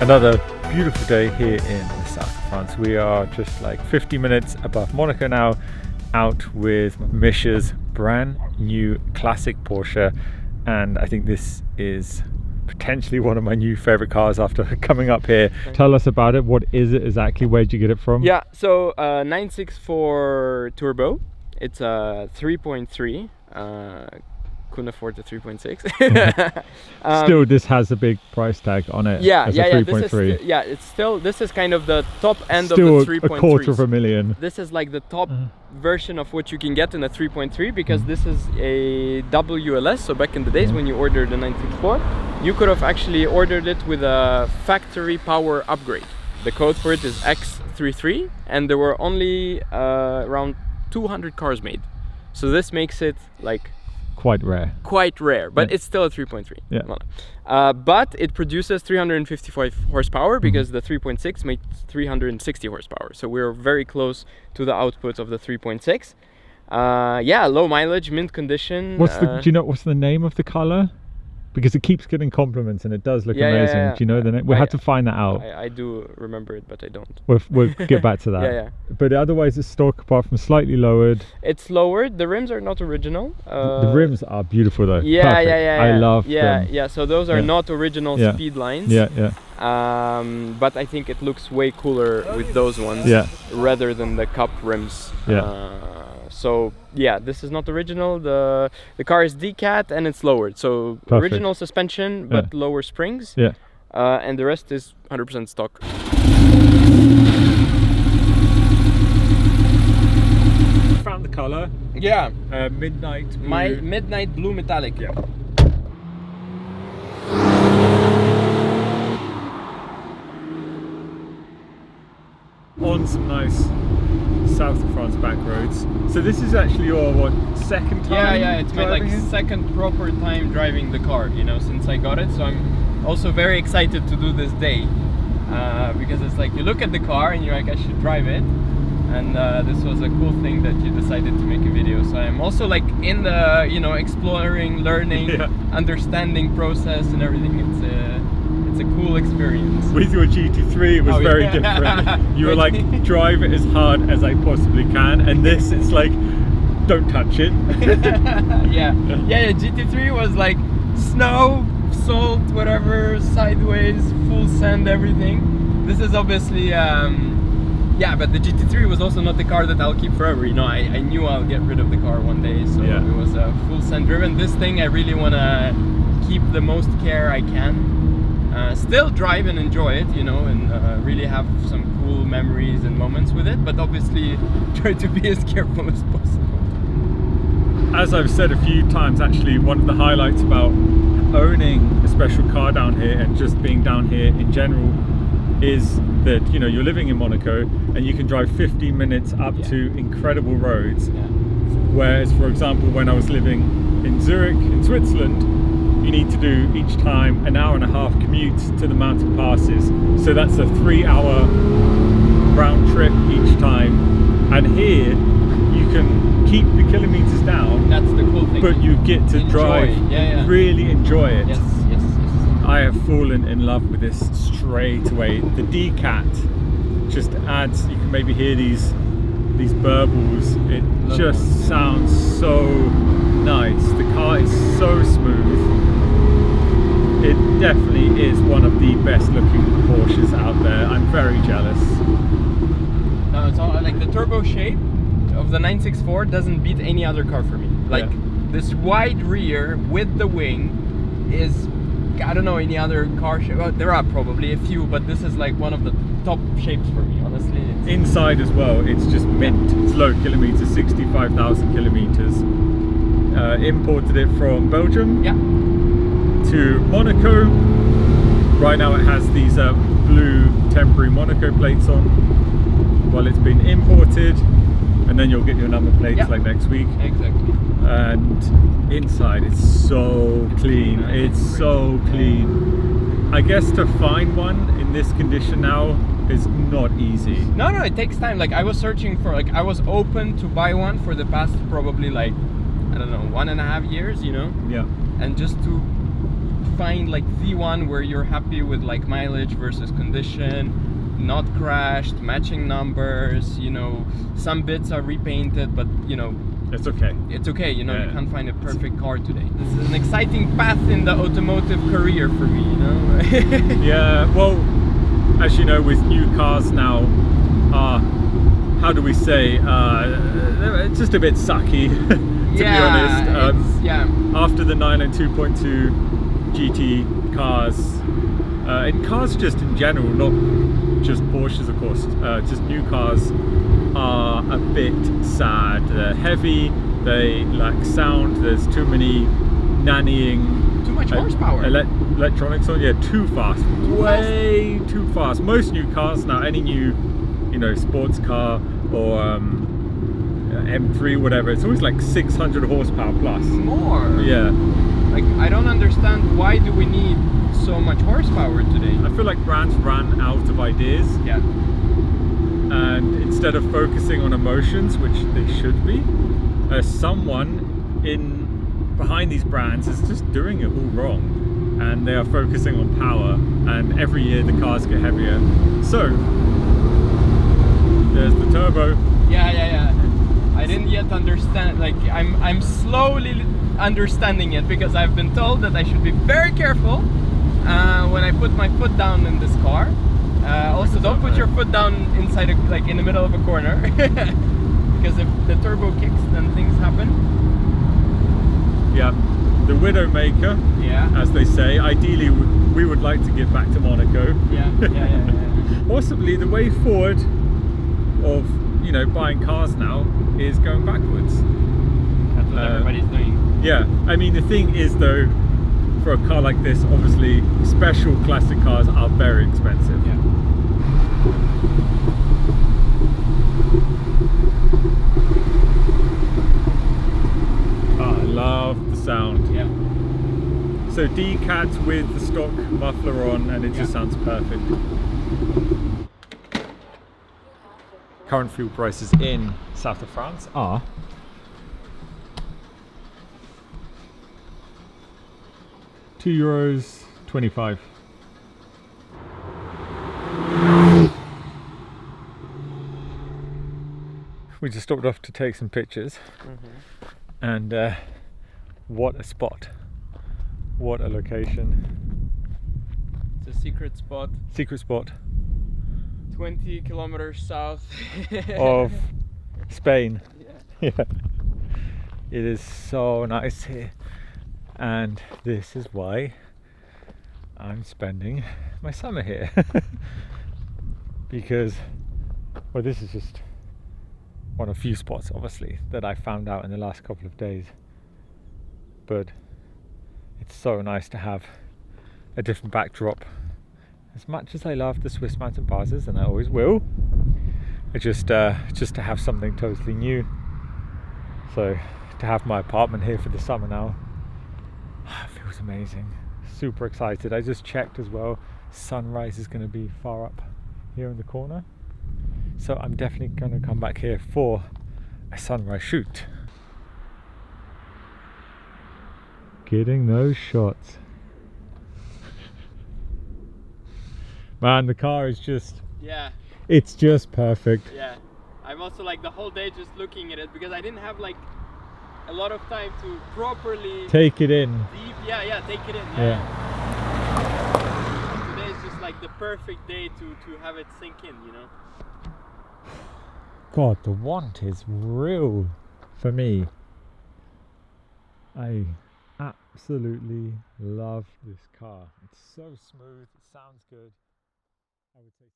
Another beautiful day here in the south of France. We are just like 50 minutes above Monaco now, out with Misha's brand new classic Porsche, and I think this is potentially one of my new favorite cars after coming up here. Tell us about it. What is it exactly? Where did you get it from? Yeah, so 964 turbo. It's a 3.3. Couldn't afford the 3.6. Still, this has a big price tag on it. Yeah, as yeah, a yeah. 3.3. It's still. This is kind of the top end Still of the 3.3. a quarter of a million. This is like the top version of what you can get in a 3.3 because this is a WLS. So back in the days when you ordered the 964, you could have actually ordered it with a factory power upgrade. The code for it is X33, and there were only around 200 cars made. So this makes it like quite rare, but it's still a 3.3. Yeah. But it produces 355 horsepower because the 3.6 makes 360 horsepower. So we're very close to the output of the 3.6. Yeah, low mileage, mint condition. Do you know what's the name of the color? Because it keeps getting compliments and it does look amazing. Yeah. Do you know the name? We'll have to find that out. I do remember it, but I don't. We'll get back to that. Yeah. But otherwise it's stock, apart from slightly lowered. It's lowered. The rims are not original. The rims are beautiful though. Yeah. I love them. Yeah, so those are not original speed lines. Yeah. But I think it looks way cooler with those ones rather than the cup rims. So yeah, this is not original. The car is decat and it's lowered. So original suspension but lower springs. Yeah. And the rest is 100% stock. Found the color. Yeah. Midnight blue. My midnight blue metallic. Yeah. On some nice south of France back roads. So this is actually your second time? Yeah, it's my second proper time driving the car, since I got it. So I'm also very excited to do this day because it's like you look at the car and you're like, I should drive it. And this was a cool thing that you decided to make a video. So I'm also like in the exploring, learning, understanding process and everything. It's a cool experience. With your GT3 it was very different. You were like, drive it as hard as I possibly can, and this it's like, don't touch it. yeah, GT3 was like snow, salt, whatever, sideways, full sand, everything. This is obviously but the GT3 was also not the car that I'll keep forever. I knew I'll get rid of the car one day, so it was full sand driven. This thing I really want to keep the most care I can. Still drive and enjoy it, and really have some cool memories and moments with it, but obviously try to be as careful as possible. As I've said a few times, actually, one of the highlights about owning a special car down here and just being down here in general is that, you're living in Monaco and you can drive 15 minutes up to incredible roads. Whereas, for example, when I was living in Zurich, in Switzerland, you need to do each time an hour and a half commute to the mountain passes. So that's a 3-hour round trip each time. And here you can keep the kilometers down. That's the cool thing. But you get to drive, really enjoy it. Yes. I have fallen in love with this straight away. The decat just adds, you can maybe hear these burbles. It just sounds so nice. The car is so smooth. It definitely is one of the best looking Porsches out there. I'm very jealous. No, it's all like the turbo shape of the 964 doesn't beat any other car for me. Like this wide rear with the wing is, I don't know any other car shape. Well, there are probably a few, but this is like one of the top shapes for me, honestly. Inside as well, it's just mint. It's low kilometers, 65,000 kilometers. Imported it from Belgium to Monaco. Right now it has these blue temporary Monaco plates on while it's been imported, and then you'll get your number plates like next week. Exactly. And inside it's so clean. It's so clean. I guess to find one in this condition now is not easy. No, it takes time. Like I was searching for, I was open to buy one for the past probably 1.5 years, Yeah. And just to find like the one where you're happy with like mileage versus condition, not crashed, matching numbers, you know, some bits are repainted, but you know, it's okay. It's okay, you know, you can't find a perfect car today. This is an exciting path in the automotive career for me, you know. Yeah, well, as you know, with new cars now, how do we say, it's just a bit sucky, to be honest. After the 9 and 2.2 GT cars, in cars just in general, not just Porsches of course, just new cars are a bit sad. They're heavy, they lack sound, there's too many nannying, too much horsepower, electronics on, too fast, way too fast. Most new cars now, any new, you know, sports car or M3, whatever, it's always like 600 horsepower plus. More. Yeah. Like, I don't understand, why do we need so much horsepower today? I feel like brands ran out of ideas. Yeah. And instead of focusing on emotions, which they should be, someone behind these brands is just doing it all wrong, and they are focusing on power, and every year the cars get heavier. So there's the turbo. Yeah. I didn't yet understand, like I'm slowly understanding it, because I've been told that I should be very careful when I put my foot down in this car. Also, don't put your foot down inside, like in the middle of a corner, because if the turbo kicks, then things happen. Yeah, the Widowmaker, as they say. Ideally, we would like to get back to Monaco. Yeah. Possibly the way forward of, you know, buying cars now is going backwards. That's what everybody's doing. Yeah, I mean, the thing is though, for a car like this, obviously special classic cars are very expensive. Yeah. I love the sound. Yeah. So D-Cat with the stock muffler on, and it just sounds perfect. Current fuel prices in south of France are €2.25. We just stopped off to take some pictures, and what a spot, what a location. It's a secret spot. Secret spot 20 kilometers south of Spain. Yeah. Yeah, it is so nice here, and this is why I'm spending my summer here. Because, well, this is just one of few spots obviously that I found out in the last couple of days, but it's so nice to have a different backdrop. As much as I love the Swiss mountain passes, and I always will, it's just to have something totally new. So to have my apartment here for the summer now feels amazing. Super excited. I just checked as well, sunrise is going to be far up here in the corner, so I'm definitely going to come back here for a sunrise shoot. Getting those shots. Man, the car is just, it's just perfect. Yeah, I'm also like the whole day just looking at it, because I didn't have like a lot of time to properly take it in. Take it in. Today is just like the perfect day to have it sink in, you know. God, the want is real for me. I absolutely love this car. It's so smooth, it sounds good. I would say